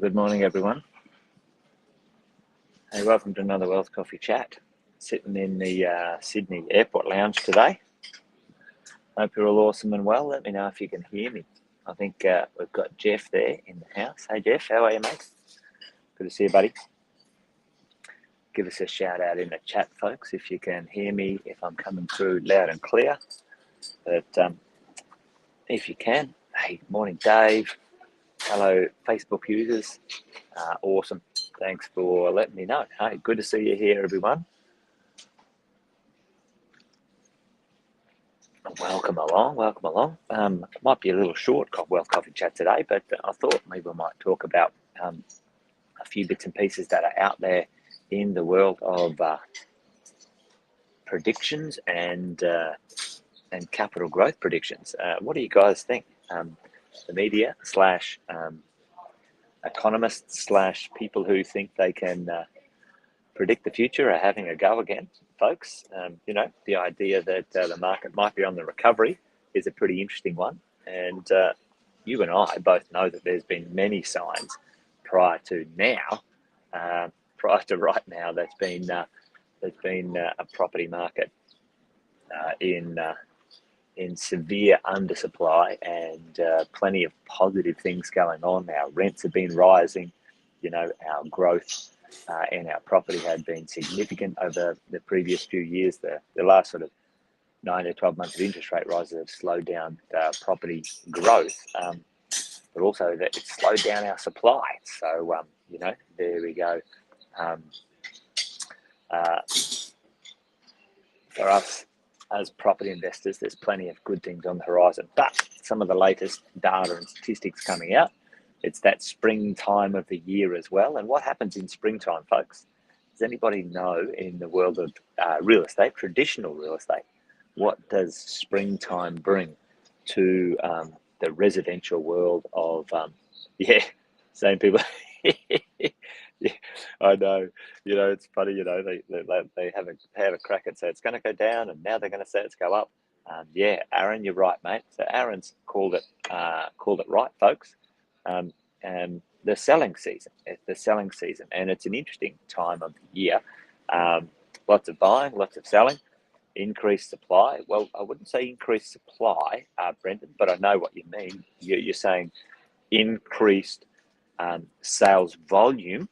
Good morning, everyone. Hey, welcome to another Wealth Coffee Chat. Sitting in the Sydney Airport Lounge today. Hope you're all awesome and well. Let me know if you can hear me. I think we've got Jeff there in the house. Hey, Jeff, how are you, mate? Good to see you, buddy. Give us a shout out in the chat, folks, if you can hear me, if I'm coming through loud and clear. But if you can, hey, morning, Dave. Hello, Facebook users. Awesome. Thanks for letting me know. Hey, good to see you here, everyone. Welcome along. Might be a little short Wealth Coffee Chat today, but I thought maybe we might talk about a few bits and pieces that are out there in the world of predictions and capital growth predictions. What do you guys think? The media slash economists slash people who think they can predict the future are having a go again, folks. The idea that the market might be on the recovery is a pretty interesting one. And you and I both know that there's been many signs prior to right now, there's been a property market in severe undersupply and plenty of positive things going on. Our rents have been rising, our growth and our property had been significant over the previous few years. The last sort of 9 to 12 months of interest rate rises have slowed down property growth, but also that it's slowed down our supply. So, there we go. For us as property investors, there's plenty of good things on the horizon, but some of the latest data and statistics coming out, it's that springtime of the year as well. And what happens in springtime, folks? Does anybody know in the world of real estate, traditional real estate, what does springtime bring to the residential world of, same people. Yeah, I know. It's funny. They have a crack and say it's going to go down, and now they're going to say it's go up. Aaron, you're right, mate. So Aaron's called it right, folks. And the selling season. It's the selling season, and it's an interesting time of the year. Lots of buying, lots of selling, increased supply. Well, I wouldn't say increased supply, Brendan, but I know what you mean. You're saying increased sales volume.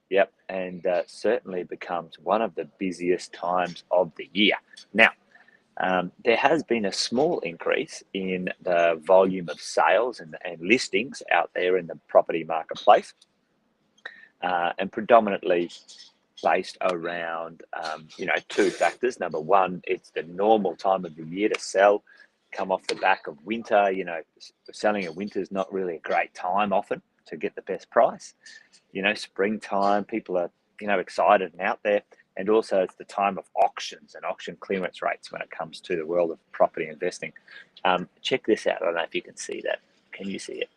Yep, and certainly becomes one of the busiest times of the year. Now, there has been a small increase in the volume of sales and listings out there in the property marketplace, and predominantly based around, two factors. Number one, it's the normal time of the year to sell, come off the back of winter. Selling in winter is not really a great time often to get the best price. Springtime, people are, excited and out there. And also it's the time of auctions and auction clearance rates when it comes to the world of property investing. Check this out. I don't know if you can see that. Can you see it?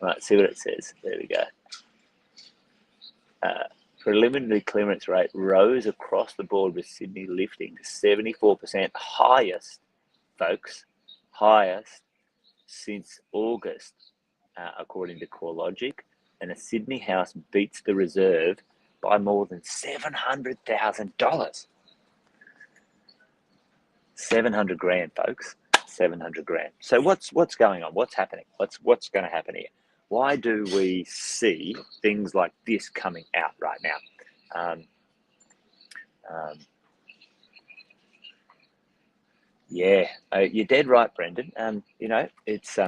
All right, see what it says. There we go. Preliminary clearance rate rose across the board with Sydney lifting to 74%, highest, folks, highest since August, according to CoreLogic. And a Sydney house beats the reserve by more than $700,000. 700 grand, folks. 700 grand. So what's going on? What's happening? What's going to happen here? Why do we see things like this coming out right now? You're dead right, Brendan. It's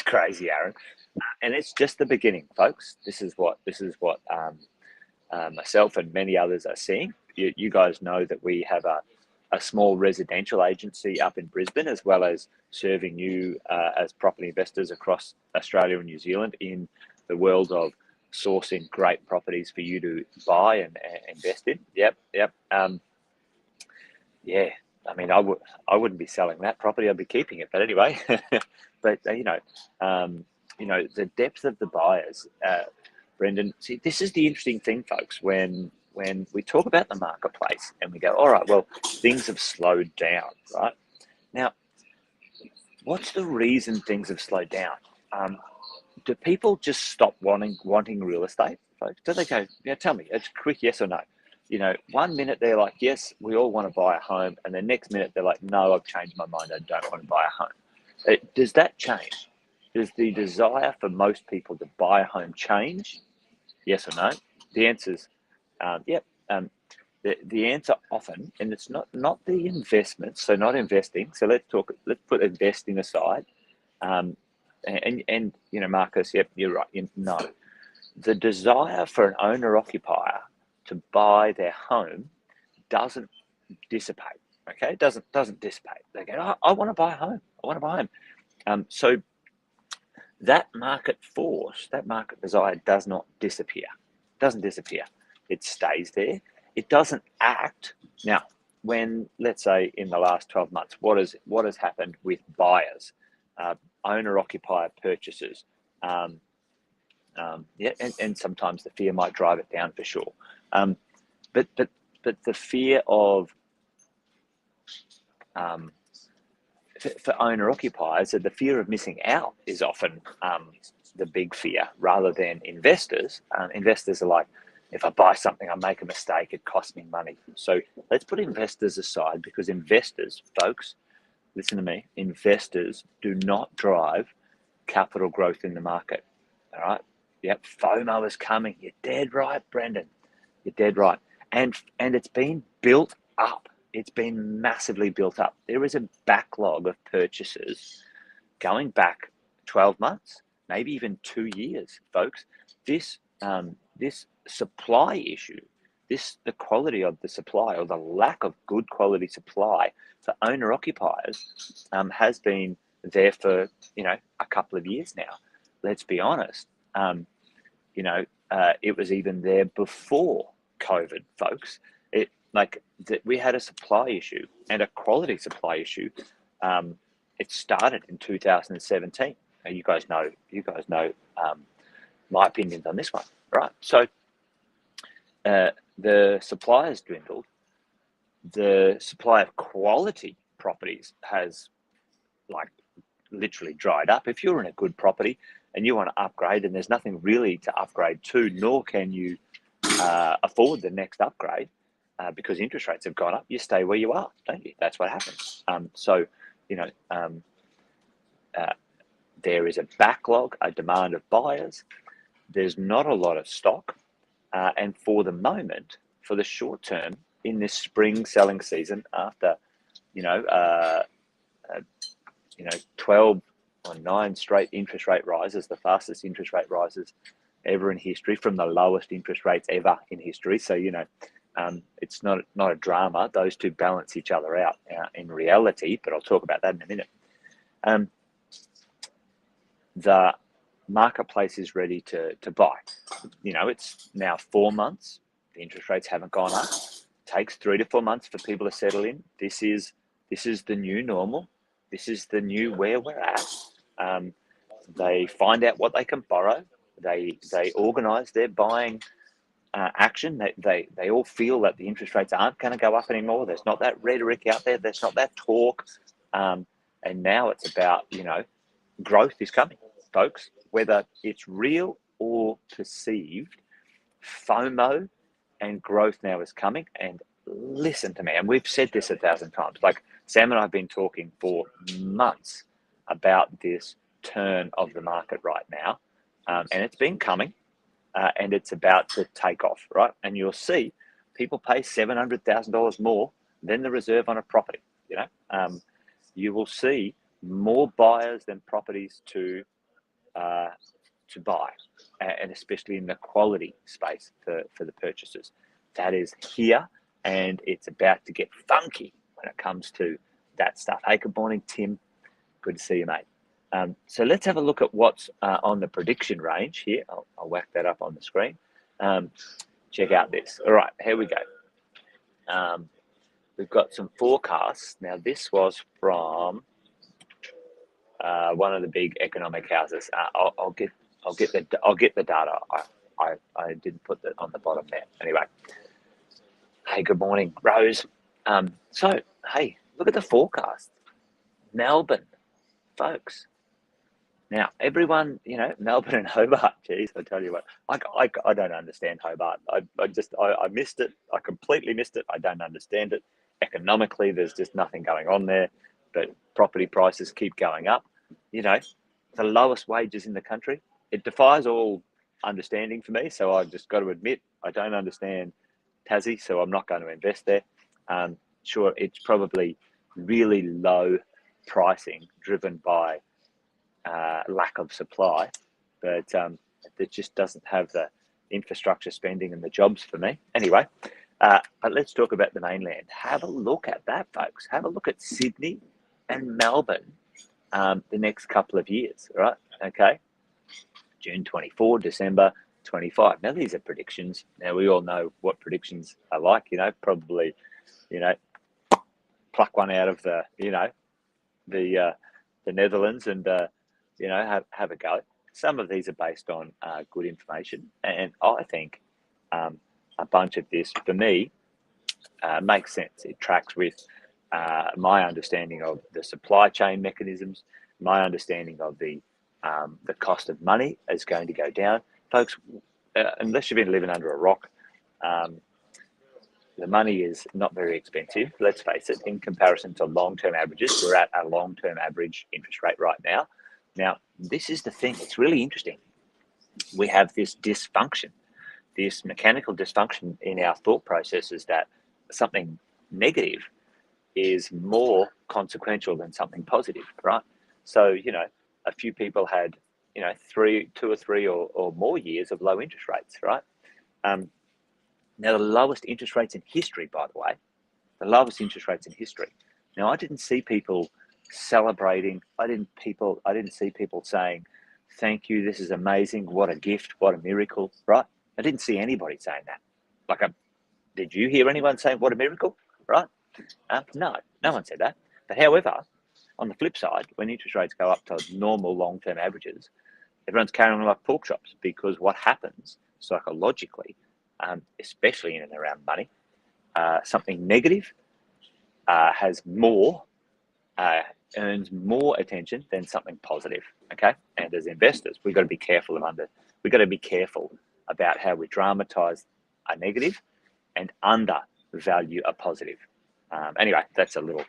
crazy, Aaron, and it's just the beginning, folks. This is what myself and many others are seeing. You guys know that we have a small residential agency up in Brisbane, as well as serving you as property investors across Australia and New Zealand in the world of sourcing great properties for you to buy and invest in. Yep. I mean, I wouldn't be selling that property. I'd be keeping it. But anyway, but the depth of the buyers, Brendan. See, this is the interesting thing, folks. When we talk about the marketplace and we go, all right, well, things have slowed down, right? Now, what's the reason things have slowed down? do people just stop wanting real estate, folks? Do they go, yeah, tell me, it's quick yes or no. One minute they're like, yes, we all want to buy a home, and the next minute they're like, no, I've changed my mind, I don't want to buy a home. Does that change? Does the desire for most people to buy a home change? Yes or no? The answer is yep. The answer often, and it's not the investment, so not investing. So let's put investing aside. And Marcus, yep, you're right. No, the desire for an owner occupier to buy their home doesn't dissipate. Okay, it doesn't dissipate. They go, oh, I want to buy a home. I want to buy a home. So that market force, that market desire does not disappear. It doesn't disappear. It stays there. It doesn't act. Now, when, let's say, in the last 12 months, what has happened with buyers, owner-occupier purchases? And sometimes the fear might drive it down for sure. But the fear of for owner occupiers, the fear of missing out is often the big fear rather than investors. Investors are like, if I buy something, I make a mistake, it costs me money. So let's put investors aside, because investors, folks, listen to me, investors do not drive capital growth in the market. All right. Yep. FOMO is coming. You're dead right, Brendan. You're dead right. And it's been built up. It's been massively built up. There is a backlog of purchases going back 12 months, maybe even 2 years, folks. This supply issue, the quality of the supply, or the lack of good quality supply for owner occupiers, has been there for a couple of years now. Let's be honest. It was even there before COVID, folks. We had a supply issue and a quality supply issue. It started in 2017. Now, you guys know my opinions on this one, right? So the supply has dwindled. The supply of quality properties has literally dried up. If you're in a good property and you want to upgrade, and there's nothing really to upgrade to, nor can you afford the next upgrade because interest rates have gone up, you stay where you are, don't you? That's what happens. There is a backlog, a demand of buyers. There's not a lot of stock. And for the moment, for the short term, in this spring selling season, after 12 or 9 straight interest rate rises, the fastest interest rate rises ever in history, from the lowest interest rates ever in history. So it's not a drama. Those two balance each other out in reality, but I'll talk about that in a minute. The marketplace is ready to buy. It's now 4 months. The interest rates haven't gone up. It takes 3 to 4 months for people to settle in. This is the new normal. This is the new where we're at. They find out what they can borrow. They organise their buying action. They all feel that the interest rates aren't going to go up anymore. There's not that rhetoric out there. There's not that talk. And now it's about, growth is coming, folks, whether it's real or perceived. FOMO and growth now is coming. And listen to me, and we've said this 1,000 times. Sam and I have been talking for months about this turn of the market right now, and it's been coming, and it's about to take off, right? And you'll see people pay $700,000 more than the reserve on a property. You will see more buyers than properties to buy, and especially in the quality space for the purchasers. That is here, and it's about to get funky when it comes to that stuff. Hey, good morning, Tim. Good to see you, mate. So let's have a look at what's on the prediction range here. I'll whack that up on the screen. Check out this. All right, here we go. We've got some forecasts. Now, this was from one of the big economic houses. I'll get the data. I didn't put that on the bottom there. Anyway. Hey, good morning, Rose. So, hey, look at the forecast. Melbourne, folks. Now, everyone, Melbourne and Hobart, geez, I tell you what, I don't understand Hobart. I missed it. I completely missed it. I don't understand it. Economically, there's just nothing going on there. But property prices keep going up. The lowest wages in the country. It defies all understanding for me. So I've just got to admit, I don't understand Tassie, so I'm not going to invest there. Sure, it's probably really low pricing driven by lack of supply, but it just doesn't have the infrastructure spending and the jobs for me. Anyway, but let's talk about the mainland. Have a look at that, folks. Have a look at Sydney and Melbourne the next couple of years, right? Okay, June 24, December 25. Now, these are predictions. Now, we all know what predictions are like, probably, pluck one out of the Netherlands and, have a go. Some of these are based on good information. And I think a bunch of this, for me, makes sense. It tracks with my understanding of the supply chain mechanisms, my understanding of the cost of money is going to go down. Folks, unless you've been living under a rock, the money is not very expensive, let's face it, in comparison to long-term averages. We're at a long-term average interest rate right now. Now, this is the thing. It's really interesting. We have this dysfunction, this mechanical dysfunction in our thought processes that something negative is more consequential than something positive, right? So, a few people had, 2 or 3 or more years of low interest rates, right? Now, the lowest interest rates in history, by the way, the lowest interest rates in history. Now, I didn't see people celebrating. I didn't see people saying, "Thank you, this is amazing. What a gift, what a miracle," right? I didn't see anybody saying that. Did you hear anyone saying, "What a miracle," right? No one said that. But however, on the flip side, when interest rates go up to normal long-term averages, everyone's carrying on like pork chops, because what happens psychologically, especially in and around money, something negative earns more attention than something positive. Okay, and as investors, we've got to be careful about how we dramatize a negative and undervalue a positive. Anyway, that's a little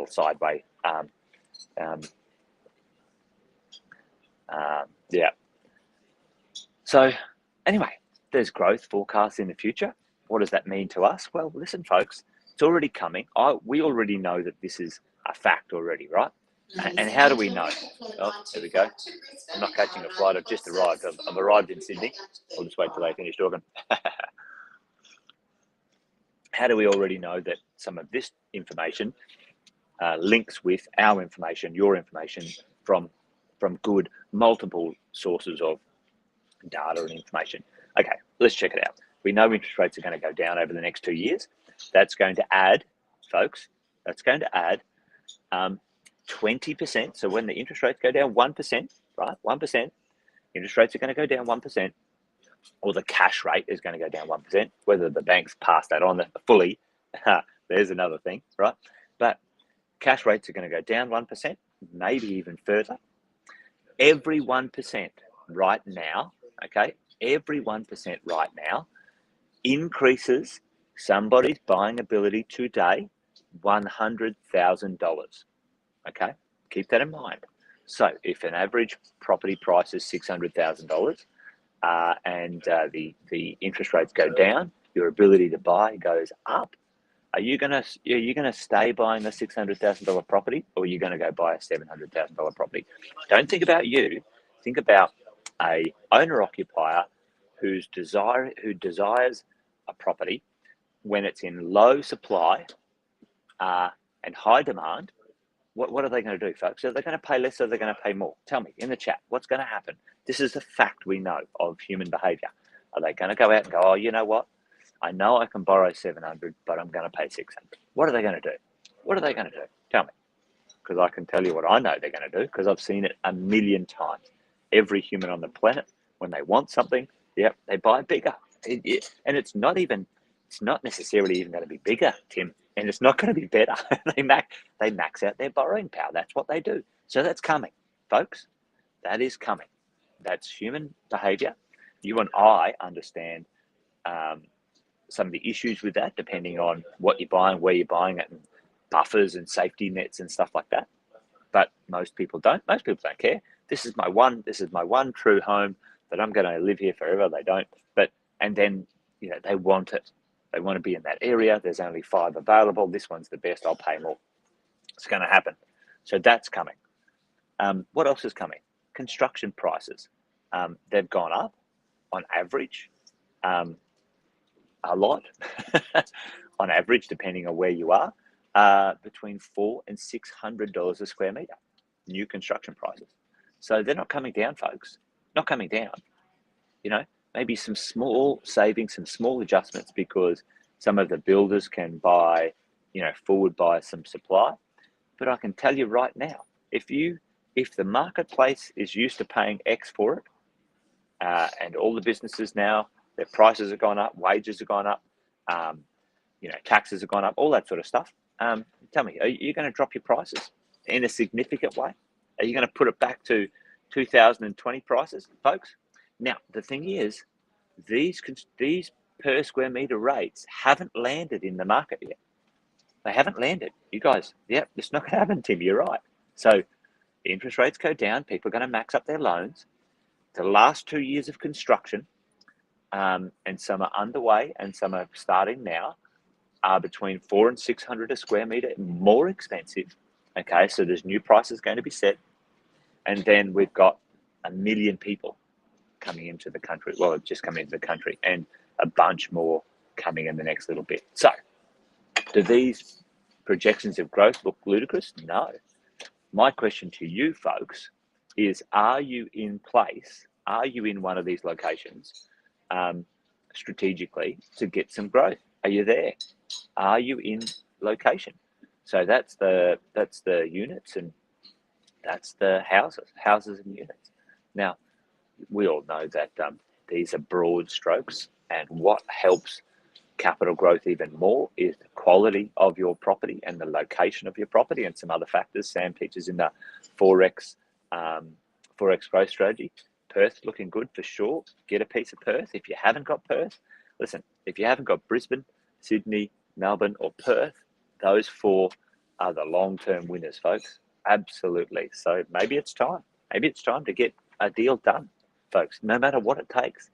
sideway. Yeah. So anyway, there's growth forecasts in the future. What does that mean to us? Well, listen, folks, it's already coming. We already know that this is a fact already, right? And how do we know? Oh, there we go. I'm not catching a flight. I've just arrived. I've arrived in Sydney. I'll just wait till they finish talking. How do we already know that some of this information links with our information, your information, from good multiple sources of data and information? Okay, let's check it out. We know interest rates are going to go down over the next 2 years. That's going to add, folks, 20%. So when the interest rates go down 1%, right, 1%, interest rates are going to go down 1%, or the cash rate is going to go down 1%. Whether the banks pass that on fully, there's another thing, right? But cash rates are going to go down 1%, maybe even further. Every 1% right now, okay, every 1% right now increases somebody's buying ability today $100,000. Okay, keep that in mind. So if an average property price is $600,000 and the interest rates go down, your ability to buy goes up. Are you gonna stay buying a $600,000 property, or are you gonna go buy a $700,000 property? Don't think about you. Think about a owner occupier who desires a property when it's in low supply and high demand. What are they going to do, folks? Are they going to pay less, or are they going to pay more? Tell me in the chat. What's going to happen? This is the fact we know of human behavior. Are they going to go out and go, "Oh, you know what? I know I can borrow 700, but I'm going to pay 600. What are they going to do? What are they going to do? Tell me. Because I can tell you what I know they're going to do, because I've seen it a million times. Every human on the planet, when they want something, they buy bigger. And it's not necessarily even going to be bigger, Tim. And it's not going to be better. They max out their borrowing power. That's what they do. So that's coming, folks. That is coming. That's human behavior. You and I understand some of the issues with that, depending on what you're buying, where you're buying it, and buffers and safety nets and stuff like that. But most people don't. Most people don't care. This is my one true home that I'm going to live here forever. They don't. And then, they want it. They want to be in that area. There's only 5 available. This one's the best. I'll pay more. It's going to happen. So that's coming. What else is coming? Construction prices. They've gone up on average a lot, on average, depending on where you are, between $400 and $600 a square metre, new construction prices. So they're not coming down, folks. Not coming down. Maybe some small savings, some small adjustments, because some of the builders can buy, forward buy some supply. But I can tell you right now, if the marketplace is used to paying X for it, and all the businesses now, their prices have gone up, wages have gone up, taxes have gone up, all that sort of stuff. Tell me, are you going to drop your prices in a significant way? Are you going to put it back to 2020 prices, folks? Now, the thing is, these per square meter rates haven't landed in the market yet. They haven't landed. You guys, it's not going to happen, Tim. You're right. So interest rates go down. People are going to max up their loans. The last 2 years of construction, and some are underway and some are starting now, are between $400 and $600 a square meter, more expensive. Okay, so there's new prices going to be set. And then we've got 1 million people coming into the country. Well, just coming into the country, and a bunch more coming in the next little bit. So do these projections of growth look ludicrous? No. My question to you folks is, are you in place? Are you in one of these locations strategically to get some growth? Are you there? Are you in location? So that's the units, and that's the houses and units. Now, we all know that these are broad strokes, and what helps capital growth even more is the quality of your property and the location of your property, and some other factors. Sam teaches in the Forex growth strategy. Perth looking good for sure. Get a piece of Perth. If you haven't got Perth, listen, if you haven't got Brisbane, Sydney, Melbourne or Perth, those 4 are the long-term winners, folks. Absolutely. So maybe it's time. Maybe it's time to get a deal done, folks, no matter what it takes,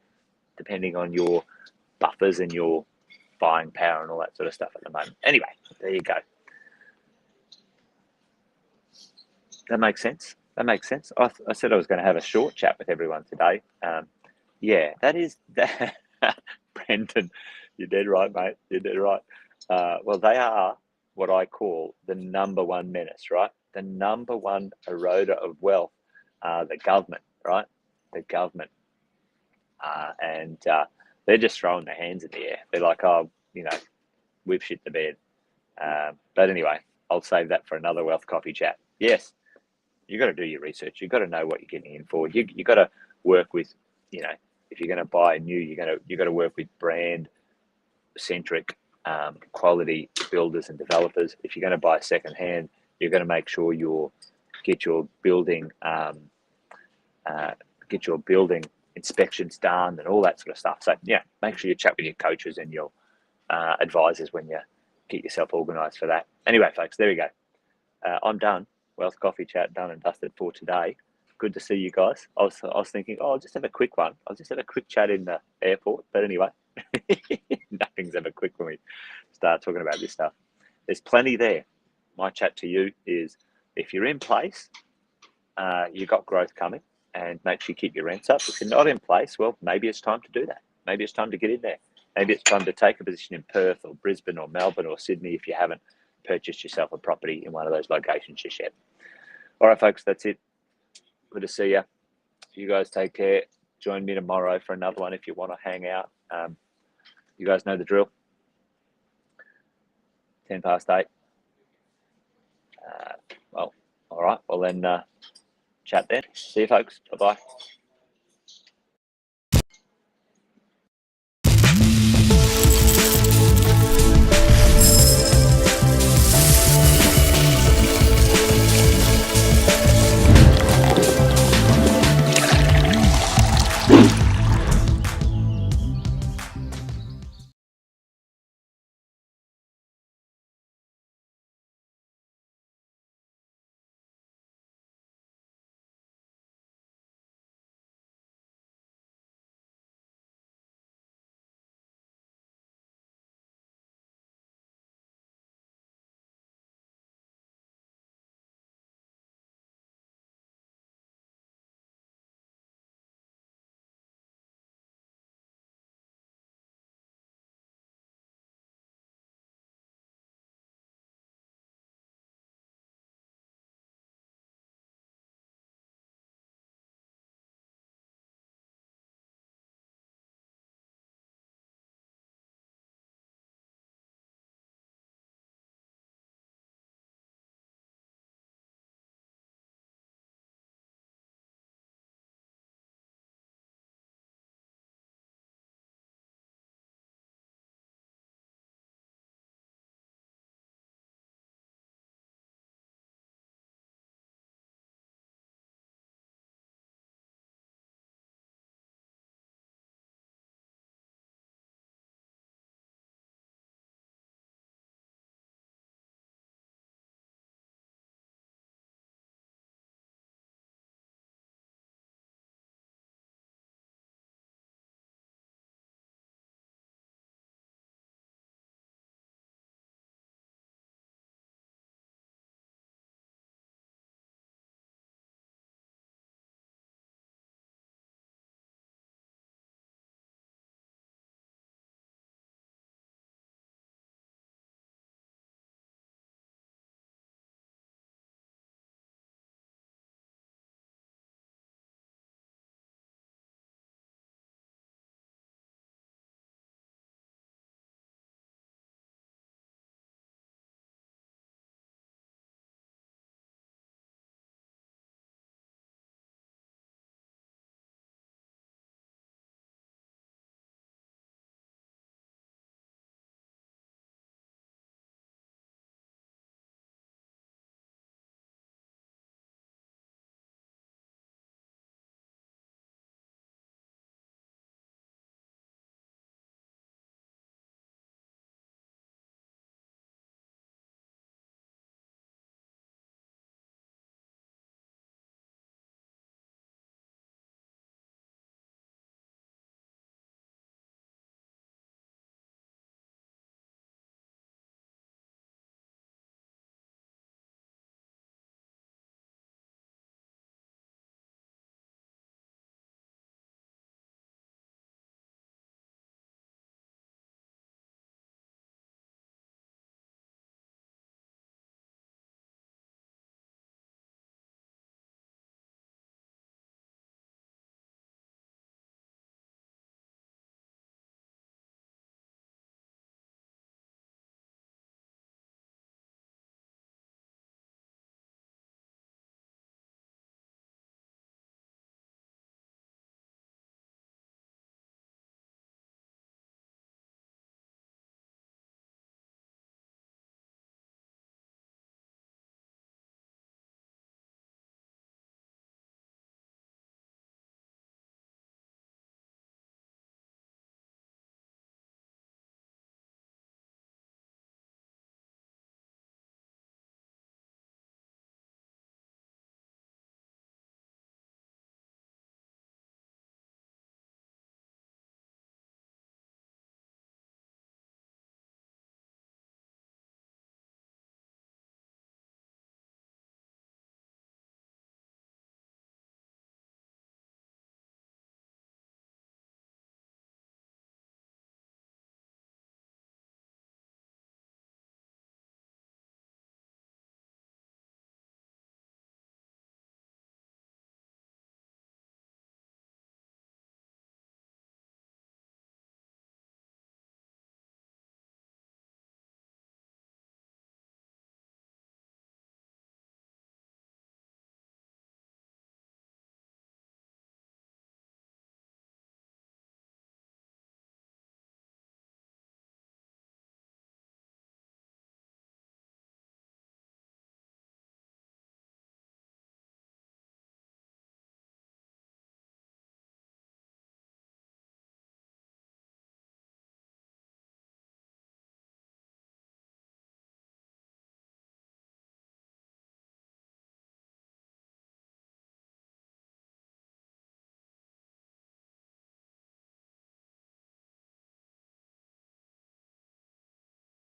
depending on your buffers and your buying power and all that sort of stuff at the moment. Anyway, there you go. That makes sense. That makes sense. I said I was going to have a short chat with everyone today. That is that. Brendan, you're dead right, mate. You're dead right. Well, they are what I call the number one menace, right? The number one eroder of wealth, the government, right? The government. And they're just throwing their hands in the air. They're like, we've shit the bed. But anyway, I'll save that for another wealth coffee chat. Yes, you got to do your research. You got to know what you're getting in for. You got to work with, if you're going to buy new, you got to work with brand centric, quality builders and developers. If you're going to buy second hand, you're going to make sure get your building inspections done and all that sort of stuff. So make sure you chat with your coaches and your advisors when you get yourself organised for that. Anyway, folks, there we go. I'm done. Wealth Coffee Chat done and dusted for today. Good to see you guys. I was thinking, I'll just have a quick one. I'll just have a quick chat in the airport. But anyway, nothing's ever quick when we start talking about this stuff. There's plenty there. My chat to you is, if you're in place, you've got growth coming, and make sure you keep your rents up. If you're not in place, well, maybe it's time to do that. Maybe it's time to get in there. Maybe it's time to take a position in Perth or Brisbane or Melbourne or Sydney if you haven't purchased yourself a property in one of those locations just yet. All right, folks, that's it. Good to see you. You guys take care. Join me tomorrow for another one if you want to hang out. You guys know the drill. 8:10. Well, all right. Well, then chat then. See you, folks. Bye-bye.